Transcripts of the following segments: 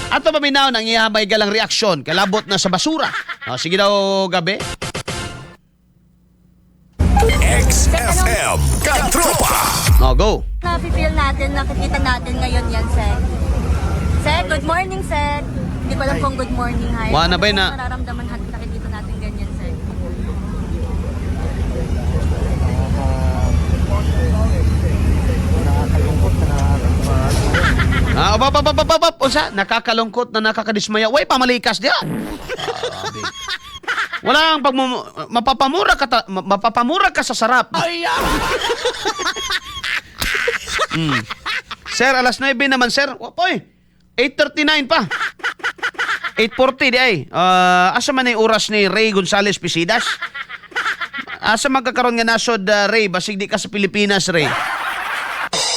Ato paminaw nang ihamay galang reaksyon kalabot na sa basura. Sige daw gabi. XFM Katropa. Go. Nafe-feel natin, nakikita natin ngayon yan, Sir. Sir, good morning, Sir. Hindi ko alam kung good morning, hi. Wala na ba na? Nararamdaman natin, nakikita natin ganyan, Sir. Unsa? Nakakalungkot na nakakadismaya. Way pamalikas diya. Walang mapapamura ka sa sarap. Sir, alas 9 naman, sir. Oy, 8:39 pa. 8:40 di ay. Asa man yung oras ni Ray Gonzales Pisidas? Asa magkakaroon nga nasod, Ray? Basig di ka sa Pilipinas, Ray.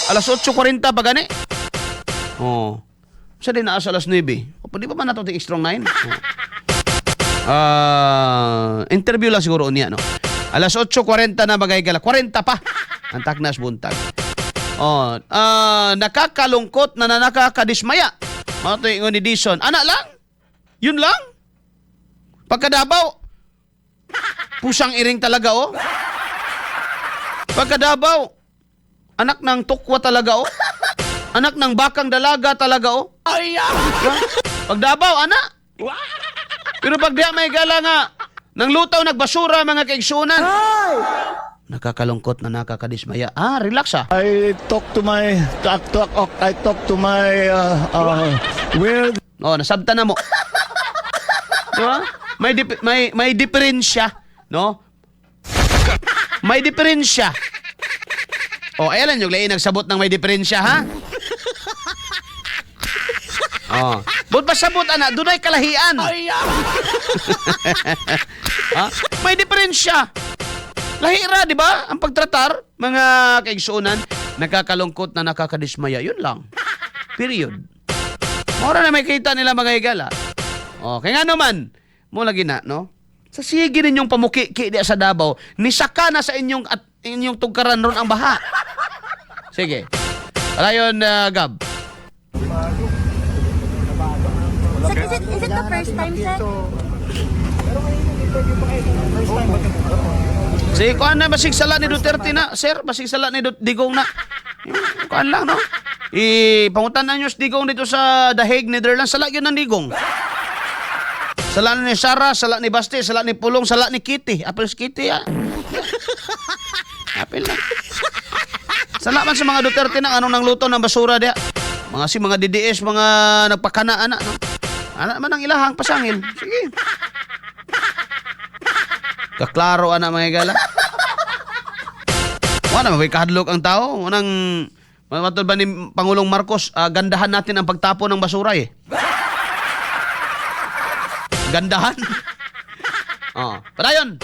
Alas 8:40 pa gani? Oh. Sa din na asa alas 9. Di ba man nato ti strong 9? Interview lang siguro niya, no? Alas 8:40 na bagay gala. 40 pa. Ang taknas buntag. Nakakalungkot na nakakadismaya. Mato yung ni Dison. Anak lang? Yun lang? Pagkadabaw, pusang iring talaga, oh. Pagkadabaw, anak ng tukwa talaga, oh. Anak ng bakang dalaga talaga, oh. Pagdabaw, anak. Pero pag diya may gala nga, nang lutaw nagbasura mga kaigsunan. Nakakalungkot na nakakadismaya. Relax ah. I talk to my weird. Nasabta na mo. Diba? May diferensya, no? May diferensya. Ayan yung lain nagsabot ng may diferensya, ha? Bud pasabot ana, dunay kalahian. May diferensya. Lahira, di ba? Ang pagtratar, mga kaigsuunan, nakakalungkot na nakakadismaya. Yun lang. Period. Mora na may kita nila mga higala. Kaya nga naman, mo lagi na, no? Sa sige ninyong pamuki-ki di sa Davao, nisaka na sa inyong tugkaran ron ang baha. Sige. Rayon, Gab. Sir, is it the first time, Sir? Sige, kuhan na, basig sala ni Duterte na. Sir, basig sala ni Digong na. Kuhan lang, no? Pangutan na nyo sa Digong dito sa The Hague, Netherlands. Sala yun ng Digong. Sala ni Sarah, sala ni Basti, sala ni Pulong, sala ni Kitty. Apel si Kitty, ah. Apel lang. Sala man sa mga Duterte na anong nang luto ng basura diya. Mga DDS, mga nagpakanaan, no? Anak man ang ilahang pasangil. Sige. Kaklaro ana mga gala. Wala may kahadlok ang tao. Unang matod ba ni Pangulong Marcos, gandahan natin ang pagtapon ng basura eh. Gandahan. Padayon.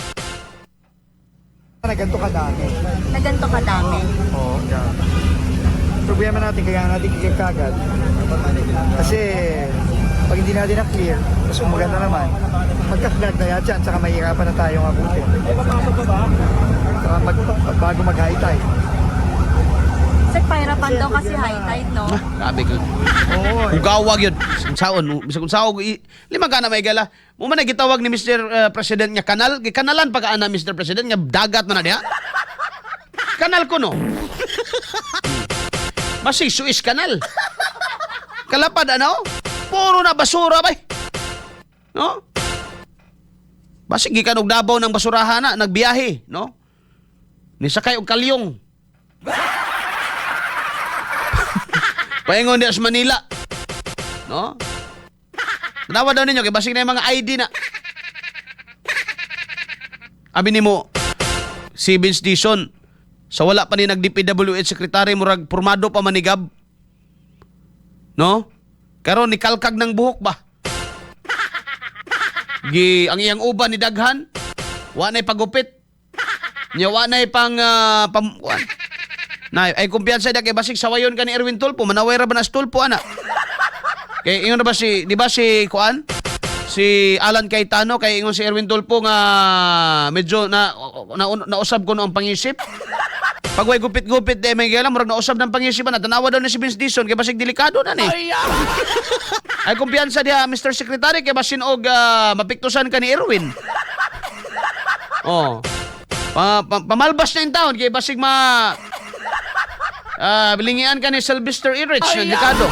Ganito kadami. Na ganito kadami. Oo, yan. Problema natin, kaya natin kagad. Kasi pag hindi natin na-clear, mas umaganda naman. Magka-flag na yan dyan, saka mahirapan na tayong abutin. Saka bago mag-high tide. Sir, pahirapan daw kasi high tide, no? Grabe ko. Oo. Ugawag yun. Saon, bisa kung saog, lima ka na may gala. Mo man gitawag ni Mr. President nga kanal. Kanalan pa ka ana, Mr. President, nga dagat na diha. Kanal ko, no? Masig Suez Canal. Kalapad, ano? Puro na basura, bay. No? Basig gikan og Davao ng basurahan na, nagbiyahe, no? Nisakay og kalyong. Paingon di sa Manila. No? Tanawa daw ninyo, kay basig na yung mga ID na. Abi ni mo, si Vince Dison, sa wala pa ni nag-DPWH Secretary, murag formado pa manigab. No? Karon ni kalkag ng buhok ba? Ang iyang uban ni daghan, wa na'y pagupit. Nya wa na'y ay kumpiyansa da kay basig sawayon ka ni Erwin Tulfo, manaway ra ba na sa Tulfo ana? Kay ingon ba di ba si kuan? Si Alan Cayetano kay ingon si Erwin Tulfo nga medyo nausab ko no ang pangisip. Pag way gupit-gupit may kailan murag nausab ng pangisipan na tanawa daw ni si Vince Dison kay basig delikado na ni. Ay kumpiyansa diha Mr. Secretary kay basin og mapiktusan ka ni Erwin. Oh. Pamalbas na yung taon kay basig bilingian ka ni Sylvester Irich, delikado.